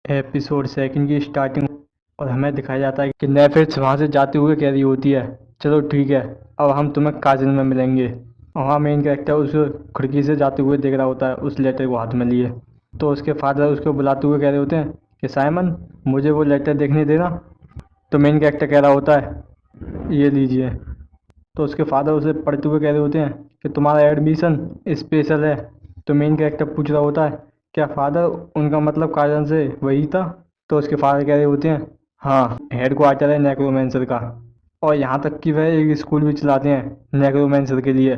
Episode second की starting और हमें दिखाया जाता है कि नेफिट्स वहाँ से जाते हुए कह रही होती है, चलो ठीक है, अब हम तुम्हें काजिन में मिलेंगे। और वहाँ मेन कैरेक्टर उस खिड़की से जाते हुए देख रहा होता है उस लेटर को हाथ में लिए। तो उसके फादर उसको बुलाते हुए कह रहे होते हैं कि साइमन, मुझे वो लेटर देखने देना। तो मेन कैरेक्टर कह रहा होता है, ये लीजिए। तो उसके फादर उसे पढ़ते हुए कह रहे होते हैं कि तुम्हारा एडमिशन स्पेशल है। तो मेन कैरेक्टर पूछ रहा होता है, क्या फादर उनका मतलब काजन से वही था? तो उसके फादर कह रहे होते हैं, हाँ, हेड क्वार्टर है नेक्रोमेंसर का। और यहाँ तक कि वह एक स्कूल भी चलाते हैं नेक्रोमेंसर के लिए।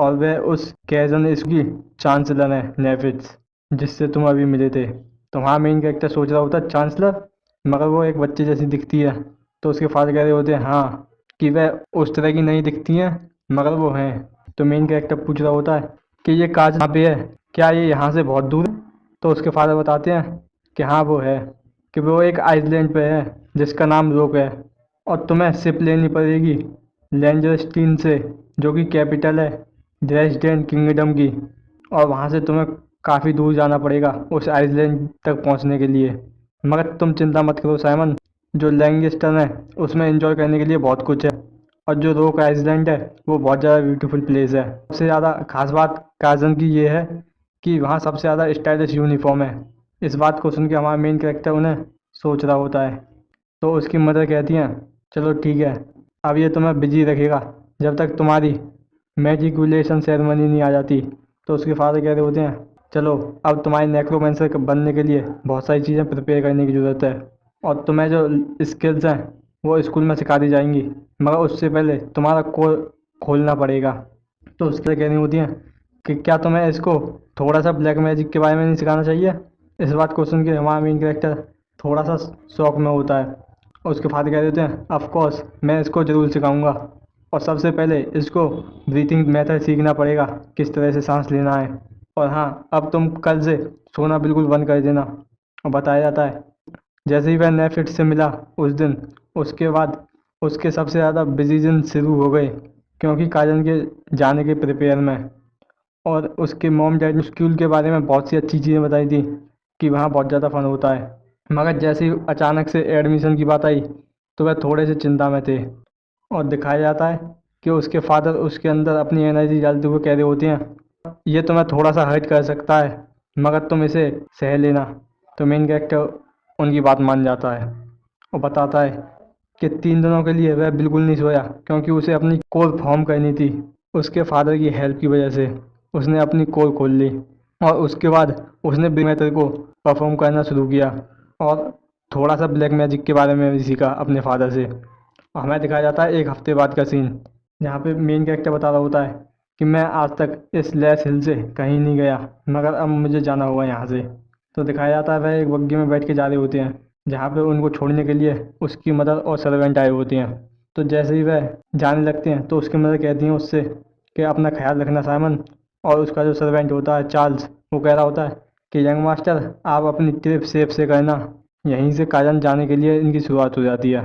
और वह उस कैजन इसकी चांसलर है नेफिट्स, जिससे तुम अभी मिले थे। तो वहाँ मेन कैरेक्टर सोच रहा होता है चांसलर, मगर वो एक बच्चे जैसी दिखती है। तो उसके फादर कह रहे होते हैं हाँ, कि वह उस तरह की नहीं दिखती हैं, मगर वो हैं। तो मेन कैरेक्टर पूछ रहा होता है कि ये काज कहाँ पे है, क्या ये यहाँ से बहुत दूर है? तो उसके फादर बताते हैं कि हाँ वो है, कि वो एक आइसलैंड पे है जिसका नाम रोक है। और तुम्हें शिप लेनी पड़ेगी लैंजरस्टीन से, जो कि कैपिटल है ड्रेसडेन किंगडम की। और वहाँ से तुम्हें काफ़ी दूर जाना पड़ेगा उस आइसलैंड तक पहुँचने के लिए। मगर तुम चिंता मत करो साइमन, जो लैंगस्टन है उसमें एंजॉय करने के लिए बहुत कुछ है। और जो रोक आइसलैंड है वो बहुत ज़्यादा ब्यूटीफुल प्लेस है। सबसे ज़्यादा खास बात कार्जन की ये है कि वहाँ सबसे ज़्यादा स्टाइलिश यूनिफॉर्म है। इस बात को सुन के हमारा मेन कैरेक्टर उन्हें सोच रहा होता है। तो उसकी मदर कहती हैं, चलो ठीक है, अब ये तुम्हें बिजी रखेगा जब तक तुम्हारी मैजिकुलेशन सेरेमनी नहीं आ जाती। तो उसके फादर कह रहे होते हैं, चलो अब तुम्हारे नेक्रोमेंसर बनने के लिए बहुत सारी चीज़ें प्रिपेयर करने की ज़रूरत है। और तुम्हें जो स्किल्स हैं वो स्कूल में सिखा दी जाएंगी, मगर उससे पहले तुम्हारा कोर खोलना पड़ेगा। तो उसके लिए कहनी होती हैं कि क्या तुम्हें इसको थोड़ा सा ब्लैक मैजिक के बारे में नहीं सिखाना चाहिए? इस बात को सुन के हमारा मेन कैरेक्टर थोड़ा सा शौक में होता है। और उसके फादर कह देते हैं, ऑफ कोर्स मैं इसको ज़रूर सिखाऊंगा। और सबसे पहले इसको ब्रीथिंग मेथड सीखना पड़ेगा, किस तरह से सांस लेना है। और हाँ, अब तुम कल से सोना बिल्कुल बंद कर देना। और बताया जाता है जैसे ही वह नेफिट से मिला उस दिन, उसके बाद उसके सबसे ज़्यादा बिजी दिन शुरू हो गए, क्योंकि काजन के जाने के प्रिपेयर में। और उसके मॉम डैड ने स्कूल के बारे में बहुत सी अच्छी चीज़ें बताई थी कि वहाँ बहुत ज़्यादा फन होता है। मगर जैसे ही अचानक से एडमिशन की बात आई तो वह थोड़े से चिंता में थे। और दिखाया जाता है कि उसके फादर उसके अंदर अपनी एनर्जी डालते हुए कह रहे होते हैं, ये तुम्हें थोड़ा सा हर्ट कर सकता है, मगर तुम इसे सह लेना। तो मेन कैरेक्टर उनकी बात मान जाता है और बताता है कि 3 दिनों के लिए वह बिल्कुल नहीं सोया, क्योंकि उसे अपनी कोर फॉर्म करनी थी। उसके फादर की हेल्प की वजह से उसने अपनी कोर खोल ली। और उसके बाद उसने ब्लैक मैटर को परफॉर्म करना शुरू किया। और थोड़ा सा ब्लैक मैजिक के बारे में भी सीखा अपने फादर से। और हमें दिखाया जाता है एक हफ्ते बाद का सीन, जहाँ पे मेन कैरेक्टर बता रहा होता है कि मैं आज तक इस लेस हिल से कहीं नहीं गया, मगर अब मुझे जाना होगा यहाँ से। तो दिखाया जाता है वह एक बग्गी में बैठ के जा रहे होते हैं, जहाँ पे उनको छोड़ने के लिए उसकी मदर और सर्वेंट आए होते हैं। तो जैसे ही वह जाने लगते हैं तो उसकी मदर कहती हैं उससे कि अपना ख्याल रखना साइमन। और उसका जो सर्वेंट होता है चार्ल्स, वो कह रहा होता है कि यंग मास्टर, आप अपनी ट्रिप सेफ से करना, यहीं से काजन जाने के लिए इनकी शुरुआत हो जाती है।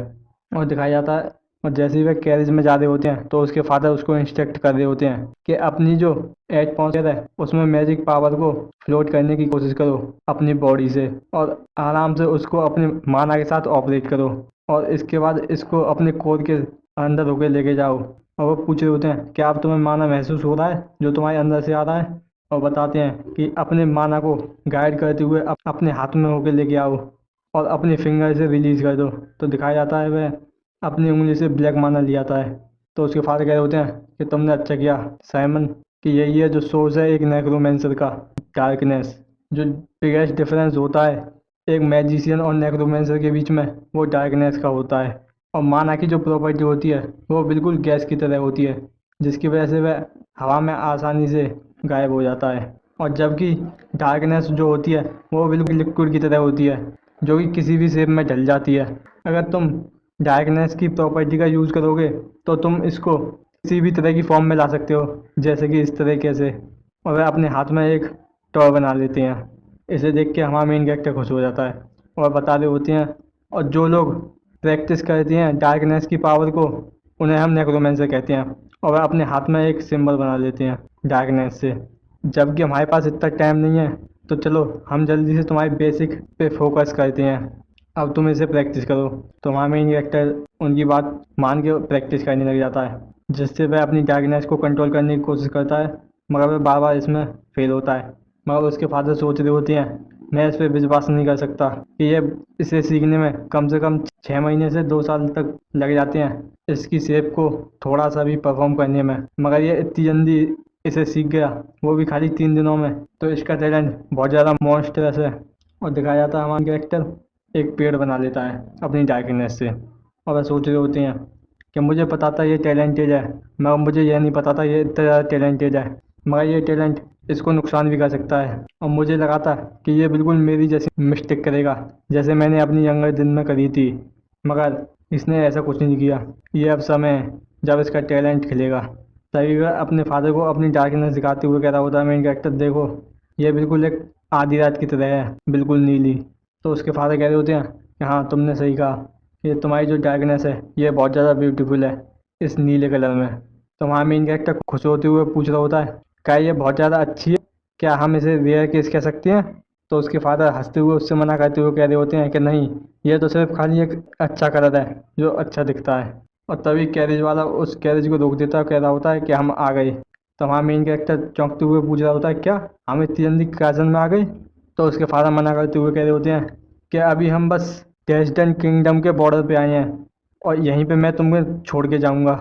और दिखाया जाता है और जैसे ही वे कैरेज में जा रहे होते हैं तो उसके फादर उसको इंस्ट्रक्ट कर रहे होते हैं कि अपनी जो एज पहुँच है उसमें मैजिक पावर को फ्लोट करने की कोशिश करो अपनी बॉडी से, और आराम से उसको अपने माना के साथ ऑपरेट करो। और इसके बाद इसको अपने कोर के अंदर होके लेके जाओ। और वो पूछ रहे होते हैं क्या अब तुम्हें माना महसूस हो रहा है जो तुम्हारे अंदर से आ रहा है? और बताते हैं कि अपने माना को गाइड करते हुए अपने हाथ में होके लेके आओ और अपने फिंगर से रिलीज कर दो। तो दिखाया जाता है वह अपनी उंगली से ब्लैक माना ले आता है। तो उसके फादर कह रहे होते हैं कि तुमने अच्छा किया साइमन, कि यही है जो सोर्स है एक नेक्रोमेंसर का, डार्कनेस। जो बिगेस्ट डिफरेंस होता है एक मैजिशियन और नेक्रोमेंसर के बीच में, वो डार्कनेस का होता है। और माना की जो प्रॉपर्टी होती है वो बिल्कुल गैस की तरह होती है, जिसकी वजह से वह हवा में आसानी से गायब हो जाता है। और जबकि डार्कनेस जो होती है वो बिल्कुल लिक्विड की तरह होती है, जो कि किसी भी शेप में ढल जाती है। अगर तुम डार्कनेस की प्रॉपर्टी का यूज़ करोगे तो तुम इसको किसी भी तरह की फॉर्म में ला सकते हो, जैसे कि इस तरीके से। और वह अपने हाथ में एक टॉय बना लेते हैं। इसे देख के हमारा मेन कैरेक्टर खुश हो जाता है और बता रहे होते हैं, और जो लोग प्रैक्टिस करते हैं डार्कनेस की पावर को उन्हें हम नेक्रोमेंसर कहते हैं। और वह अपने हाथ में एक सिंबल बना लेते हैं डार्कनेस से। जबकि हमारे पास इतना टाइम नहीं है तो चलो हम जल्दी से तुम्हारी बेसिक पे फोकस करते हैं। अब तुम इसे प्रैक्टिस करो। तो वहाँ मेन कैरेक्टर उनकी बात मान के प्रैक्टिस करने लग जाता है, जिससे वह अपनी डार्कनेस को कंट्रोल करने की कोशिश करता है, मगर वह बार बार इसमें फेल होता है। मगर उसके फादर सोच रहे होते हैं, मैं इस पर विश्वास नहीं कर सकता कि ये इसे सीखने में कम से कम 6 महीने से 2 साल तक लग जाते हैं इसकी शेप को थोड़ा सा भी परफॉर्म करने में, मगर ये इतनी जल्दी इसे सीख गया, वो भी खाली 3 दिनों में। तो इसका टैलेंट बहुत ज़्यादा मॉन्स्टरस है। और दिखाया जाता है हमारा कैरेक्टर एक पेड़ बना लेता है अपनी डार्कनेस से। और वह सोच रहे होते हैं कि मुझे पता था ये टैलेंटेड है, मगर मुझे यह नहीं पता था ये इतना ज़्यादा टैलेंटेड है, मगर ये टैलेंट इसको नुकसान भी कर सकता है। और मुझे लगा था कि ये बिल्कुल मेरी जैसी मिस्टेक करेगा जैसे मैंने अपनी यंगर दिन में करी थी, मगर इसने ऐसा कुछ नहीं किया। ये अब समय है जब इसका टैलेंट खिलेगा। तभी वह अपने फादर को अपनी डार्कनेस दिखाते हुए कह रहा होता है मेन कैरेक्टर, देखो ये बिल्कुल एक आधी रात की तरह है, बिल्कुल नीली। तो उसके फादर कह रहे होते हैं कि हाँ तुमने सही कहा, ये तुम्हारी जो डार्कनेस है ये बहुत ज़्यादा ब्यूटीफुल है इस नीले कलर में। तो वहाँ मेन कैरेक्टर खुश होते हुए पूछ रहा होता है, क्या ये बहुत ज़्यादा अच्छी है, क्या हम इसे रेयर केस कह सकते हैं? तो उसके फादर हंसते हुए उससे मना करते हुए कह रहे होते हैं कि नहीं, ये तो सिर्फ खाली एक अच्छा कलर है जो अच्छा दिखता है। और तभी कैरेज वाला उस कैरेज को रोक देता है, कह रहा होता है कि हम आ गए। तो वहाँ मेन कैरेक्टर चौंकते हुए पूछ रहा होता है, क्या हम इतनी जल्दी काजन में आ गए? तो उसके फादर मना करते हुए कह रहे होते हैं कि अभी हम बस डेस्टन किंगडम के बॉर्डर पे आए हैं और यहीं पे मैं तुम्हें छोड़ के जाऊंगा।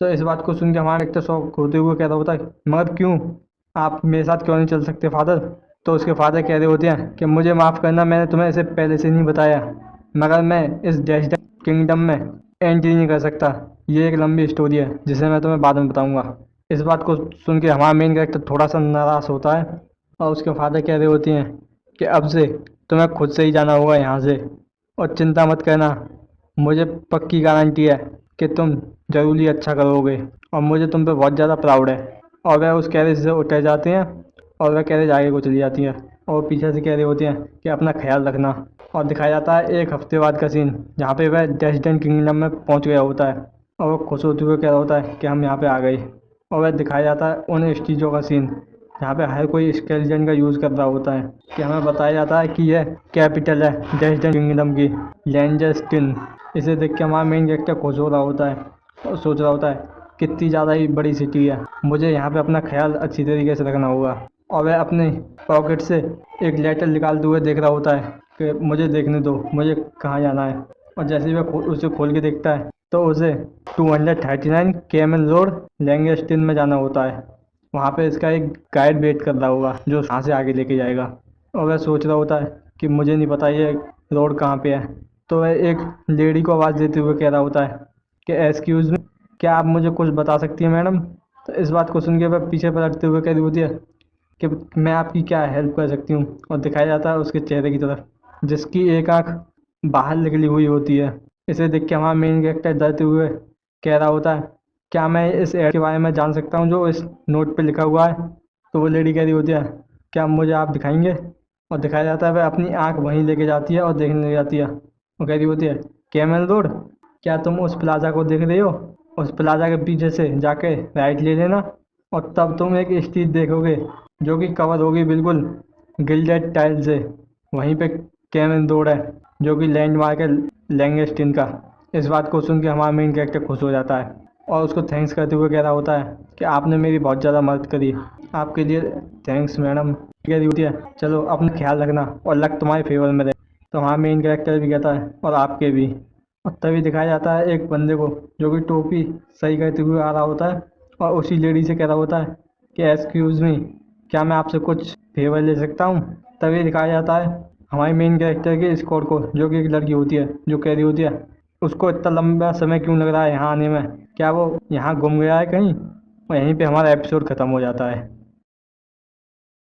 तो इस बात को सुन के हमारा कैरेक्टर शॉक होते हुए कह रहा होता है, मगर क्यों, आप मेरे साथ क्यों नहीं चल सकते फादर? तो उसके फादर कह रहे होते हैं कि मुझे माफ़ करना, मैंने तुम्हें इसे पहले से नहीं बताया, मगर मैं इस डेस्टन किंगडम में एंट्री नहीं कर सकता। ये एक लंबी स्टोरी है जिसे मैं तुम्हें बाद में बताऊंगा। इस बात को सुन के हमारा मेन कैरेक्टर थोड़ा सा नाराज़ होता है और उसके फादर कह रहे होते हैं कि अब से तुम्हें खुद से ही जाना होगा यहाँ से, और चिंता मत करना, मुझे पक्की गारंटी है कि तुम जरूर ही अच्छा करोगे और मुझे तुम पे बहुत ज़्यादा प्राउड है। और वह उस कैरेज से उतर जाते हैं और वह कैरेज आगे को चली जाती है और पीछे से कह रहे होते हैं कि अपना ख्याल रखना। और दिखाया जाता है 1 हफ्ते बाद का सीन, जहाँ पे वह डेस्टिन किंगडम में पहुँच गया होता है और वह खुश होते हुए कह रहा होता है कि हम यहाँ पे आ गए। और वह दिखाया जाता है उन स्टीजों का सीन जहाँ पे हर कोई स्केलेटन का यूज़ कर रहा होता है, कि हमें बताया जाता है कि यह कैपिटल है डेस्टिन किंगडम की, लैंजस्टिन। इसे देख के हमारा मेन कैरेक्टर खुश हो रहा होता है और सोच रहा होता है कितनी ज़्यादा ही बड़ी सिटी है, मुझे यहाँ पे अपना ख्याल अच्छी तरीके से रखना होगा। और वह अपने पॉकेट से एक लेटर निकालते हुए देख रहा होता है कि मुझे देखने दो, मुझे कहाँ जाना है। और जैसे ही वह उसे खोल के देखता है तो उसे 239 केमन रोड लैंगस्टिन में जाना होता है। वहाँ पे इसका एक गाइड वेट कर रहा होगा जो यहाँ से आगे लेके जाएगा। और वह सोच रहा होता है कि मुझे नहीं पता ये रोड कहाँ पे है। तो वह एक लेडी को आवाज़ देते हुए कह रहा होता है कि एक्सक्यूज़ मी, क्या आप मुझे कुछ बता सकती हैं मैडम? तो इस बात को सुन के वह पीछे पलटते हुए कह रही होती है कि मैं आपकी क्या हेल्प कर सकती हूँ। और दिखाया जाता है उसके चेहरे की तरफ जिसकी एक आंख बाहर निकली हुई होती है। इसे देख के हमारा मेन कैरेक्टर डरते हुए कह रहा होता है, क्या मैं इस एड के बारे में जान सकता हूँ जो इस नोट पे लिखा हुआ है? तो वो लेडी कह रही होती है, क्या मुझे आप दिखाएंगे? और दिखाया जाता है वह अपनी आंख वहीं लेके जाती है और देखने लग जाती है और कह रही होती है, कैमल रोड, क्या तुम उस प्लाजा को देख रहे हो? उस प्लाजा के पीछे से जाके राइट ले लेना और तब तुम एक स्ट्रीट देखोगे जो कि कवर होगी बिल्कुल गिल्डेड टाइल से। वहीं पे कैमन रोड है जो कि लैंडमार्क है लैंगस्टिन का। इस बात को सुन के हमारा मेन कैरेक्टर खुश हो जाता है और उसको थैंक्स करते हुए कह रहा होता है कि आपने मेरी बहुत ज़्यादा मदद करी, आपके लिए थैंक्स मैडम। कह रही होती है, चलो अपना ख्याल रखना और लक तुम्हारे फेवर में रहे। तो हमारा मेन कैरेक्टर भी कहता है और आपके भी। और तभी दिखाया जाता है एक बंदे को जो कि टोपी सही करते हुए आ रहा होता है और उसी लेडी से कह रहा होता है कि एक्सक्यूज़ मी, क्या मैं आपसे कुछ फेवर ले सकता हूँ? तभी दिखाया जाता है हमारे मेन कैरेक्टर के स्कोर को, जो कि एक लड़की होती है जो कह रही होती है उसको इतना लंबा समय क्यों लग रहा है यहाँ आने में, क्या वो यहाँ गुम गया है कहीं? और यहीं पे हमारा एपिसोड ख़त्म हो जाता है।